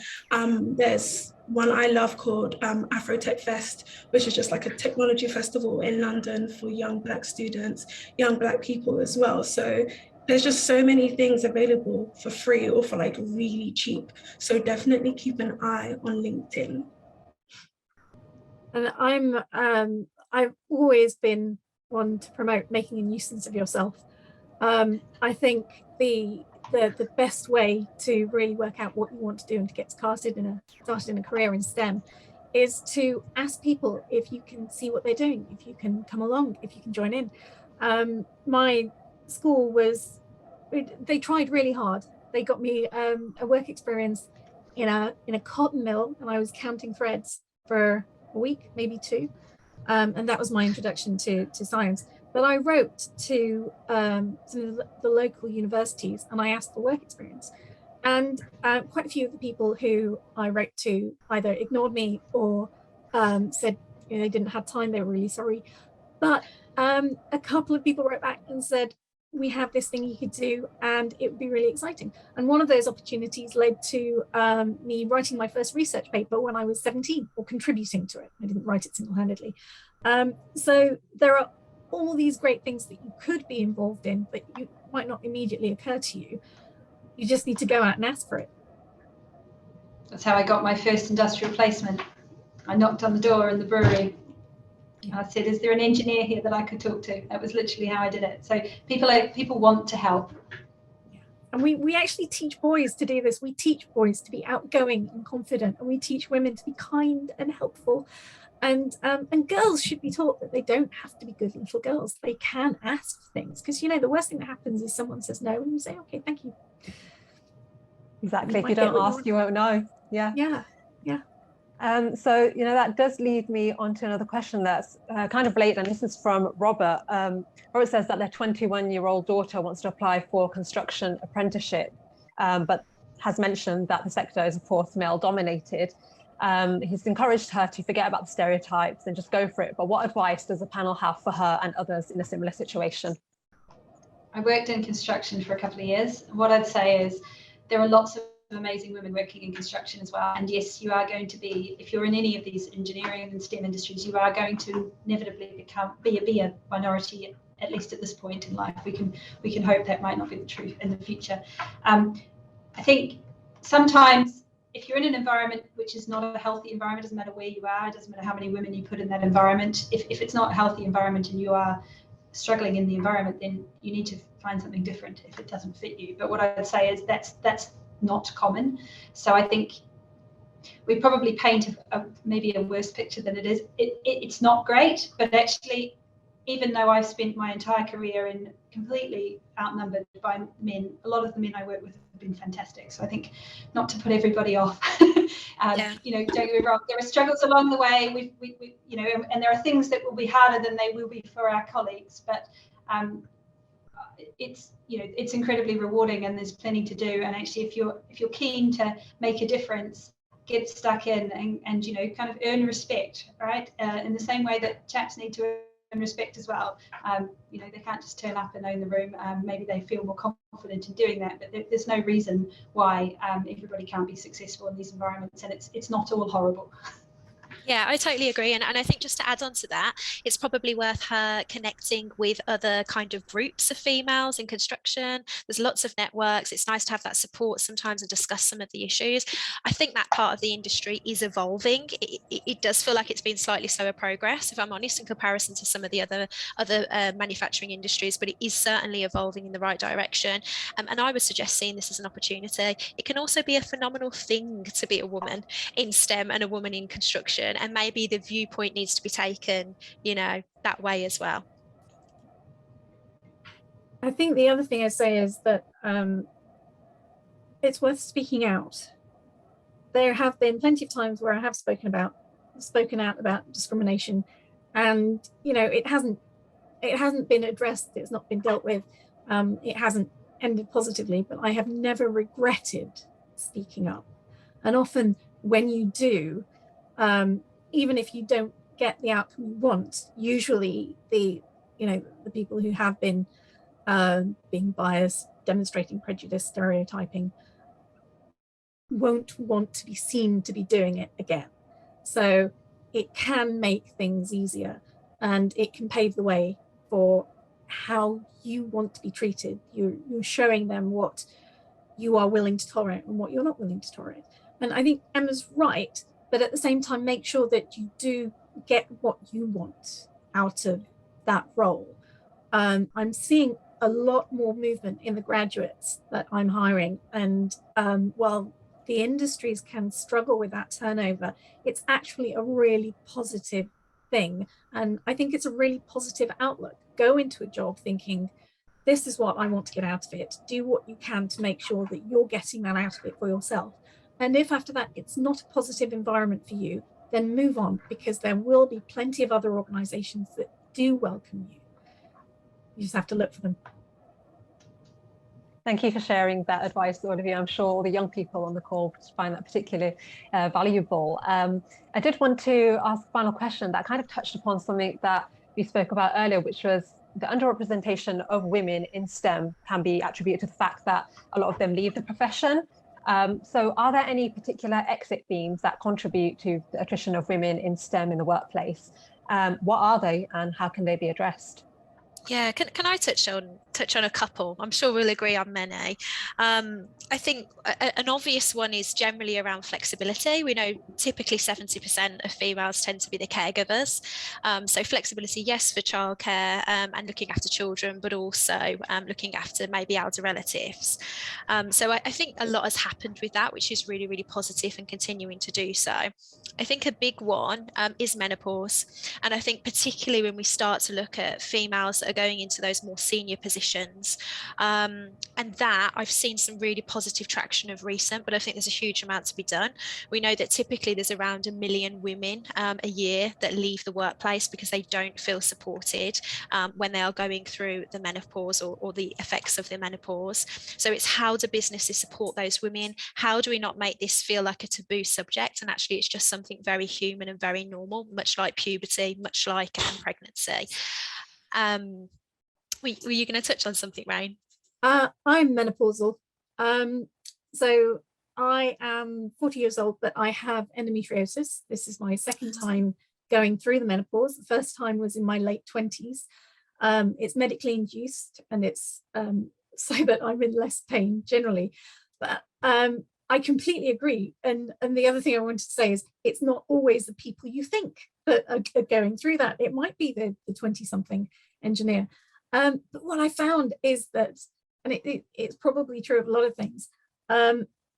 There's one I love called Afrotech Fest, which is just like a technology festival in London for young Black students, young Black people as well. So there's just so many things available for free or for like really cheap. So definitely keep an eye on LinkedIn. And I've always been one to promote making a nuisance of yourself. I think the best way to really work out what you want to do and to get started in a career in STEM is to ask people if you can see what they're doing, if you can come along, if you can join in. My school they tried really hard. They got me a work experience in a cotton mill, and I was counting threads for a week, maybe 2. And that was my introduction to science. But I wrote to some of the local universities and I asked for work experience. And quite a few of the people who I wrote to either ignored me or said they didn't have time, they were really sorry. But a couple of people wrote back and said, we have this thing you could do and it would be really exciting. And one of those opportunities led to me writing my first research paper when I was 17, or contributing to it. I didn't write it single-handedly. So there are all these great things that you could be involved in, but you might not immediately occur to you. You just need to go out and ask for it. That's how I got my first industrial placement. I knocked on the door in the brewery. I said, is there an engineer here that I could talk to? That was literally how I did it. So people want to help. Yeah. And we actually teach boys to do this. We teach boys to be outgoing and confident, and we teach women to be kind and helpful. And girls should be taught that they don't have to be good little girls. They can ask for things, because the worst thing that happens is someone says no and you say, okay, thank you. Exactly. If you don't ask, you won't know. Yeah. Yeah. So, that does lead me on to another question that's kind of blatant. This is from Robert. Robert says that their 21-year-old daughter wants to apply for a construction apprenticeship, but has mentioned that the sector is, of course, male-dominated. He's encouraged her to forget about the stereotypes and just go for it. But what advice does the panel have for her and others in a similar situation? I worked in construction for a couple of years. What I'd say is there are lots of amazing women working in construction as well, and yes, you are going to be, if you're in any of these engineering and STEM industries, you are going to inevitably be a minority, at least at this point in life. We can hope that might not be the truth in the future. I think sometimes if you're in an environment which is not a healthy environment, doesn't matter where you are, it doesn't matter how many women you put in that environment, if it's not a healthy environment and you are struggling in the environment, then you need to find something different if it doesn't fit you. But what I would say is that's not common. So I think we probably paint maybe a worse picture than it is. It's not great, but actually, even though I've spent my entire career in completely outnumbered by men, a lot of the men I work with have been fantastic. So I think not to put everybody off. Don't get me wrong, there are struggles along the way. We and there are things that will be harder than they will be for our colleagues, but it's incredibly rewarding, and there's plenty to do. And actually, if you're keen to make a difference, get stuck in and kind of earn respect, right? In the same way that chaps need to earn respect as well. They can't just turn up and own the room. Maybe they feel more confident in doing that, but there's no reason why everybody can't be successful in these environments, and it's not all horrible. Yeah, I totally agree. And I think just to add on to that, it's probably worth her connecting with other kind of groups of females in construction. There's lots of networks. It's nice to have that support sometimes and discuss some of the issues. I think that part of the industry is evolving. It does feel like it's been slightly slower progress, if I'm honest, in comparison to some of the other manufacturing industries, but it is certainly evolving in the right direction. And I would suggest seeing this as an opportunity. It can also be a phenomenal thing to be a woman in STEM and a woman in construction. And maybe the viewpoint needs to be taken, that way as well. I think the other thing I say is that it's worth speaking out. There have been plenty of times where I have spoken out about discrimination, and it hasn't been addressed. It's not been dealt with. It hasn't ended positively, but I have never regretted speaking up. And often when you do, even if you don't get the outcome you want, usually the people who have been being biased, demonstrating prejudice, stereotyping, won't want to be seen to be doing it again. So it can make things easier, and it can pave the way for how you want to be treated. You're showing them what you are willing to tolerate and what you're not willing to tolerate. And I think Emma's right, but at the same time, make sure that you do get what you want out of that role. I'm seeing a lot more movement in the graduates that I'm hiring, and while the industries can struggle with that turnover, it's actually a really positive thing. And I think it's a really positive outlook. Go into a job thinking, this is what I want to get out of it. Do what you can to make sure that you're getting that out of it for yourself. And if after that it's not a positive environment for you, then move on, because there will be plenty of other organizations that do welcome you. You just have to look for them. Thank you for sharing that advice, all of you. I'm sure all the young people on the call find that particularly valuable. I did want to ask a final question that kind of touched upon something that we spoke about earlier, which was the underrepresentation of women in STEM can be attributed to the fact that a lot of them leave the profession. So are there any particular exit themes that contribute to the attrition of women in STEM in the workplace? What are they, and how can they be addressed? Yeah, can I touch on a couple? I'm sure we'll agree on many. I think an obvious one is generally around flexibility. We know typically 70% of females tend to be the caregivers. So flexibility, yes, for childcare and looking after children, but also looking after maybe elder relatives. So I think a lot has happened with that, which is really, really positive and continuing to do so. I think a big one is menopause. And I think particularly when we start to look at females that are going into those more senior positions, and that I've seen some really positive traction of recent, but I think there's a huge amount to be done. We know that typically there's around 1 million women a year that leave the workplace because they don't feel supported when they are going through the menopause or the effects of the menopause. So it's, how do businesses support those women? How do we not make this feel like a taboo subject? And actually it's just something very human and very normal, much like puberty, much like pregnancy. Were you going to touch on something, Rain? I'm menopausal. So I am 40 years old, but I have endometriosis. This is my second time going through the menopause. The first time was in my late 20s. It's medically induced, and it's so that I'm in less pain generally. But I completely agree. And the other thing I wanted to say is, it's not always the people you think that are going through that. It might be the 20-something engineer. But what I found is that, and it's probably true of a lot of things,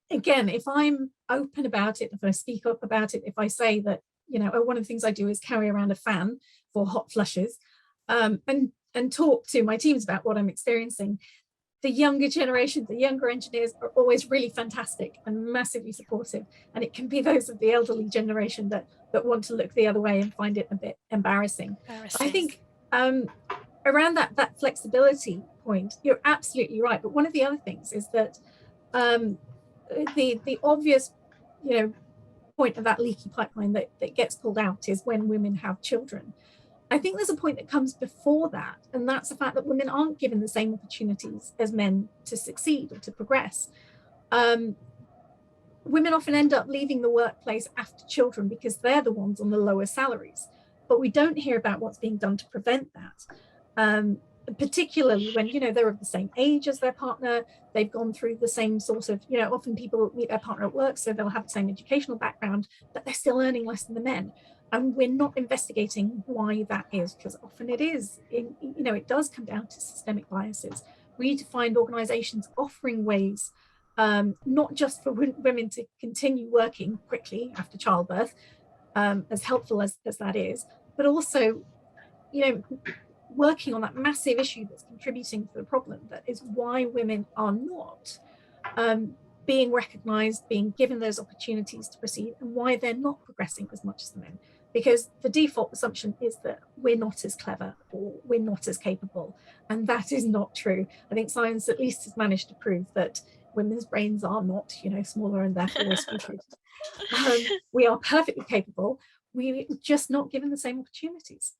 again, if I'm open about it, if I speak up about it, if I say that, one of the things I do is carry around a fan for hot flushes, and talk to my teams about what I'm experiencing, the younger generation, the younger engineers are always really fantastic and massively supportive. And it can be those of the elderly generation that want to look the other way and find it a bit embarrassing. I think around that flexibility point, you're absolutely right. But one of the other things is that the obvious, point of that leaky pipeline that gets pulled out is when women have children. I think there's a point that comes before that, and that's the fact that women aren't given the same opportunities as men to succeed or to progress. Women often end up leaving the workplace after children because they're the ones on the lower salaries, but we don't hear about what's being done to prevent that. Particularly when, they're of the same age as their partner, they've gone through the same sort of, often people meet their partner at work, so they'll have the same educational background, but they're still earning less than the men. And we're not investigating why that is, because often it is, it does come down to systemic biases. We need to find organizations offering ways, not just for women to continue working quickly after childbirth, as helpful as that is, but also, working on that massive issue that's contributing to the problem, that is why women are not being recognized, being given those opportunities to proceed, and why they're not progressing as much as the men. because the default assumption is that we're not as clever or we're not as capable, and that is not true. I think science at least has managed to prove that women's brains are not, smaller and therefore we're stupid. We are perfectly capable. We're just not given the same opportunities.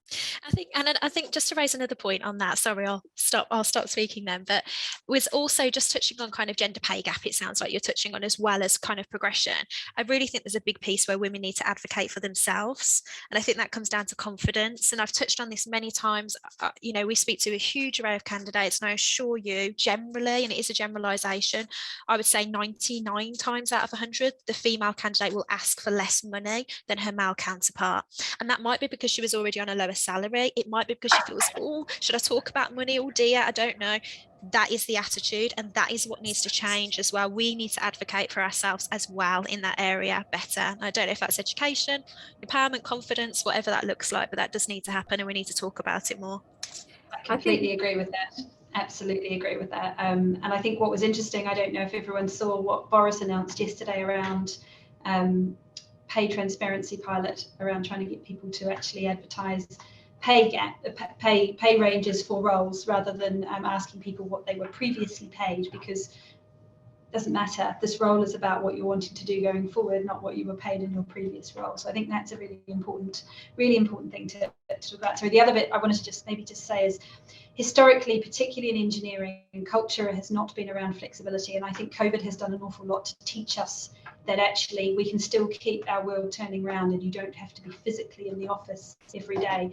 I think just to raise another point on that, sorry, I'll stop speaking then, but was also just touching on kind of gender pay gap, it sounds like you're touching on, as well as kind of progression. I really think there's a big piece where women need to advocate for themselves, and I think that comes down to confidence. And I've touched on this many times. We speak to a huge array of candidates, and I assure you, generally, and it is a generalization, I would say 99 times out of 100, the female candidate will ask for less money than her male counterpart. And that might be because she was already on a lower salary. It might be because she feels, oh, should I talk about money? Oh dear, I don't know. That is the attitude, and that is what needs to change as well. We need to advocate for ourselves as well in that area better. I don't know if that's education, empowerment, confidence, whatever that looks like, but that does need to happen, and we need to talk about it more. I completely agree with that. Absolutely agree with that. And I think what was interesting, I don't know if everyone saw what Boris announced yesterday around pay transparency pilot, around trying to get people to actually advertise pay ranges for roles rather than asking people what they were previously paid, because it doesn't matter. This role is about what you're wanting to do going forward, not what you were paid in your previous role. So I think that's a really important thing to talk about. So the other bit I wanted to just say is, historically, particularly in engineering, culture has not been around flexibility, and I think COVID has done an awful lot to teach us that actually we can still keep our world turning around, and you don't have to be physically in the office every day.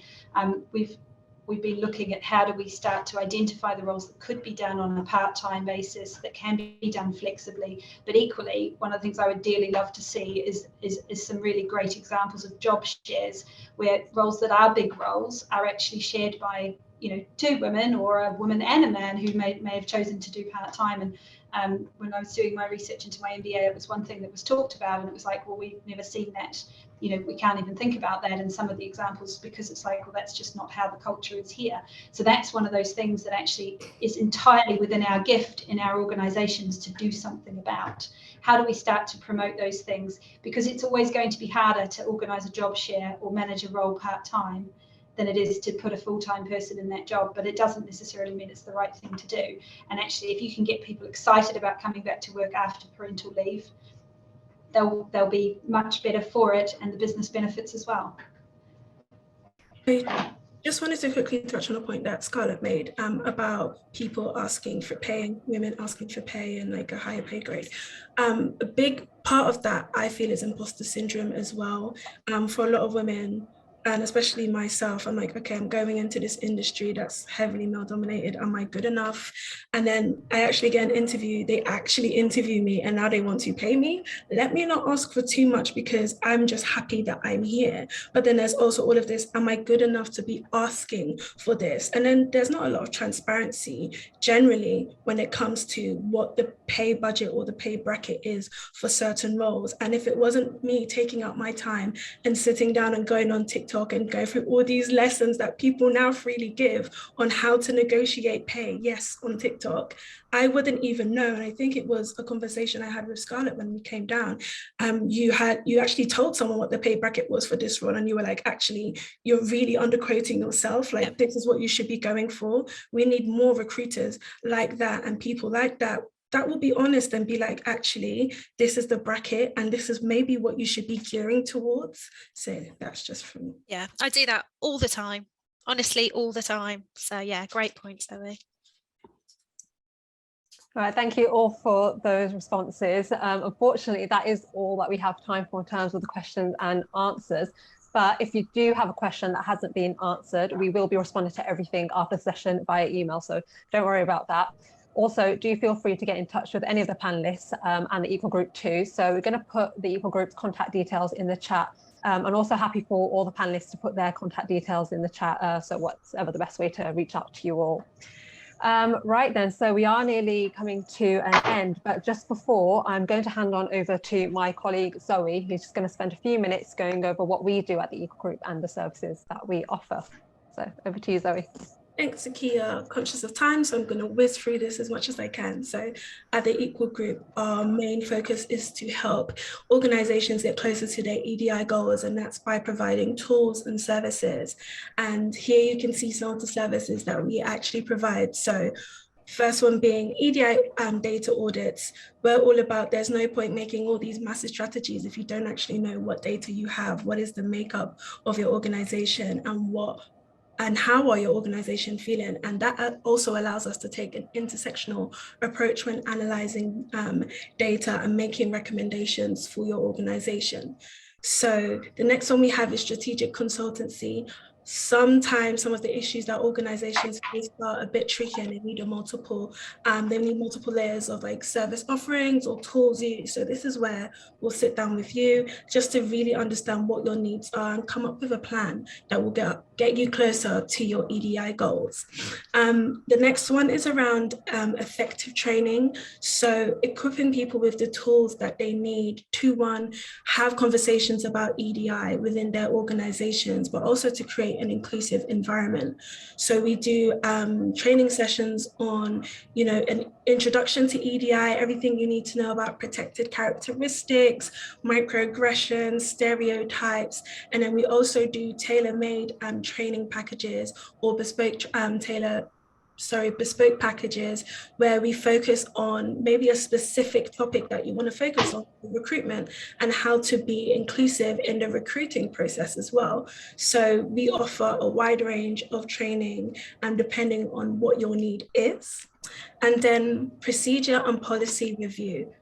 We've been looking at how do we start to identify the roles that could be done on a part-time basis, that can be done flexibly. But equally, one of the things I would dearly love to see is some really great examples of job shares, where roles that are big roles are actually shared by two women, or a woman and a man who may have chosen to do part-time. And when I was doing my research into my MBA, it was one thing that was talked about, and it was like, well, we've never seen that. We can't even think about that in some of the examples, because it's like, well, that's just not how the culture is here. So that's one of those things that actually is entirely within our gift in our organizations to do something about. How do we start to promote those things? Because it's always going to be harder to organize a job share or manage a role part-time than it is to put a full-time person in that job, but it doesn't necessarily mean it's the right thing to do. And actually, if you can get people excited about coming back to work after parental leave, they'll be much better for it, and the business benefits as well. I just wanted to quickly touch on a point that Scarlett made about people asking for pay, women asking for pay and like a higher pay grade. A big part of that, I feel, is imposter syndrome as well. For a lot of women, and especially myself, I'm like, okay, I'm going into this industry that's heavily male dominated. Am I good enough? And then I actually get an interview. They actually interview me, and now they want to pay me. Let me not ask for too much, because I'm just happy that I'm here. But then there's also all of this, am I good enough to be asking for this? And then there's not a lot of transparency generally when it comes to what the pay budget or the pay bracket is for certain roles. And if it wasn't me taking up my time and sitting down and going on TikTok and go through all these lessons that people now freely give on how to negotiate pay, yes, on TikTok, I wouldn't even know. And I think it was a conversation I had with Scarlett when we came down. You actually told someone what the pay bracket was for this role, and you were like, actually, you're really underquoting yourself. Like, this is what you should be going for. We need more recruiters like that, and people like that will be honest and be like, actually, this is the bracket, and this is maybe what you should be gearing towards. So that's just from me. Yeah, I do that all the time, honestly, all the time. So yeah, great point, Zoe. All right, thank you all for those responses. Unfortunately, that is all that we have time for in terms of the questions and answers. But if you do have a question that hasn't been answered, we will be responding to everything after the session via email. So don't worry about that. Also, do feel free to get in touch with any of the panelists and the Equal Group too. So we're going to put the Equal Group's contact details in the chat. And also happy for all the panelists to put their contact details in the chat. So whatever the best way to reach out to you all. Right then, so we are nearly coming to an end, but just before, I'm going to hand on over to my colleague Zoe, who's just going to spend a few minutes going over what we do at the Equal Group and the services that we offer. So over to you, Zoe. Thanks, Zakiya. Conscious of time, so I'm going to whiz through this as much as I can. So at the Equal Group, our main focus is to help organizations get closer to their EDI goals, and that's by providing tools and services. And here you can see some of the services that we actually provide. So first one being EDI data audits. We're all about, there's no point making all these massive strategies if you don't actually know what data you have, what is the makeup of your organization, and how are your organization feeling? And that also allows us to take an intersectional approach when analyzing data and making recommendations for your organization. So the next one we have is strategic consultancy. Sometimes some of the issues that organizations face are a bit tricky and they need multiple layers of like service offerings or tools used. So this is where we'll sit down with you just to really understand what your needs are and come up with a plan that will get you closer to your EDI goals. The next one is around effective training. So equipping people with the tools that they need to, one, have conversations about EDI within their organizations, but also to create an inclusive environment. So we do training sessions on, an introduction to EDI, everything you need to know about protected characteristics, microaggressions, stereotypes, and then we also do tailor-made training packages or bespoke packages where we focus on maybe a specific topic that you want to focus on, recruitment, and how to be inclusive in the recruiting process as well. So we offer a wide range of training and depending on what your need is. And then procedure and policy review.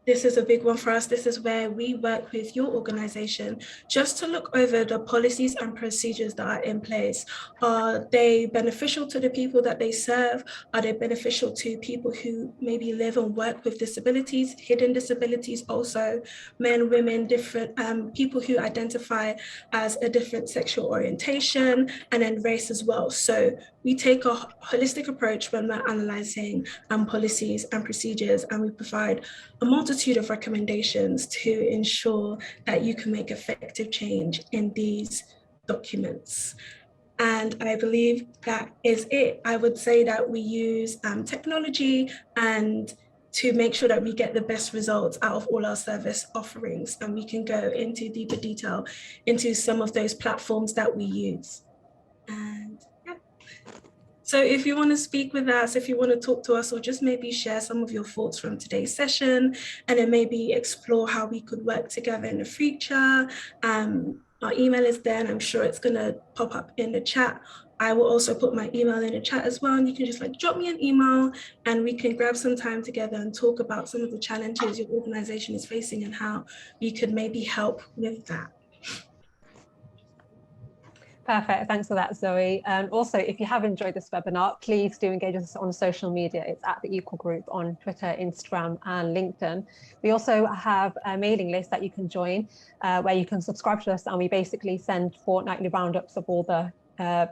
This is a big one for us. This is where we work with your organization just to look over the policies and procedures that are in place. Are they beneficial to the people that they serve? Are they beneficial to people who maybe live and work with disabilities, hidden disabilities also, men, women, different people who identify as a different sexual orientation, and then race as well. So we take a holistic approach when we're analyzing policies and procedures, and we provide a multitude of recommendations to ensure that you can make effective change in these documents. And I believe that is it. I would say that we use technology and to make sure that we get the best results out of all our service offerings, and we can go into deeper detail into some of those platforms that we use. And yeah. So if you want to speak with us, if you want to talk to us, or just maybe share some of your thoughts from today's session, and then maybe explore how we could work together in the future, our email is there, and I'm sure it's going to pop up in the chat. I will also put my email in the chat as well, and you can just drop me an email and we can grab some time together and talk about some of the challenges your organization is facing and how we could maybe help with that. Perfect. Thanks for that, Zoe. And also, if you have enjoyed this webinar, please do engage with us on social media. It's at the Equal Group on Twitter, Instagram, and LinkedIn. We also have a mailing list that you can join where you can subscribe to us, and we basically send fortnightly roundups of all the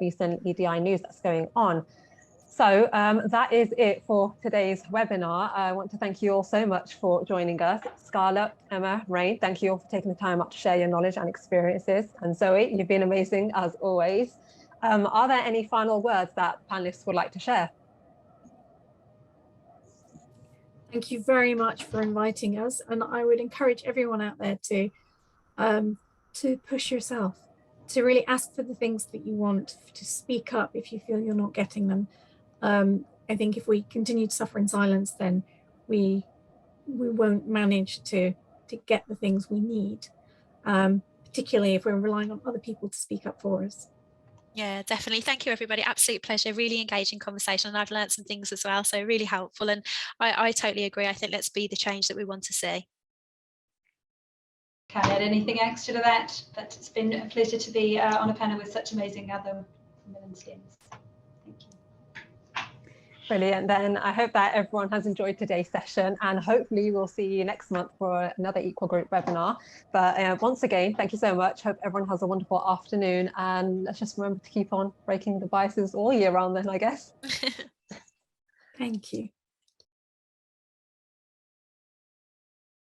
recent EDI news that's going on. So that is it for today's webinar. I want to thank you all so much for joining us. Scarlett, Emma, Rain, thank you all for taking the time out to share your knowledge and experiences. And Zoe, you've been amazing as always. Are there any final words that panelists would like to share? Thank you very much for inviting us. And I would encourage everyone out there to push yourself, to really ask for the things that you want, to speak up if you feel you're not getting them. I think if we continue to suffer in silence, then we won't manage to get the things we need, particularly if we're relying on other people to speak up for us. Yeah, definitely. Thank you, everybody. Absolute pleasure. Really engaging conversation. And I've learned some things as well. So really helpful. And I totally agree. I think let's be the change that we want to see. Can't add anything extra to that, but it's been a pleasure to be on a panel with such amazing other women in STEM. Thank you. Brilliant. Then I hope that everyone has enjoyed today's session, and hopefully we'll see you next month for another Equal Group webinar. But once again, thank you so much. Hope everyone has a wonderful afternoon, and let's just remember to keep on breaking the biases all year round then, I guess. Thank you.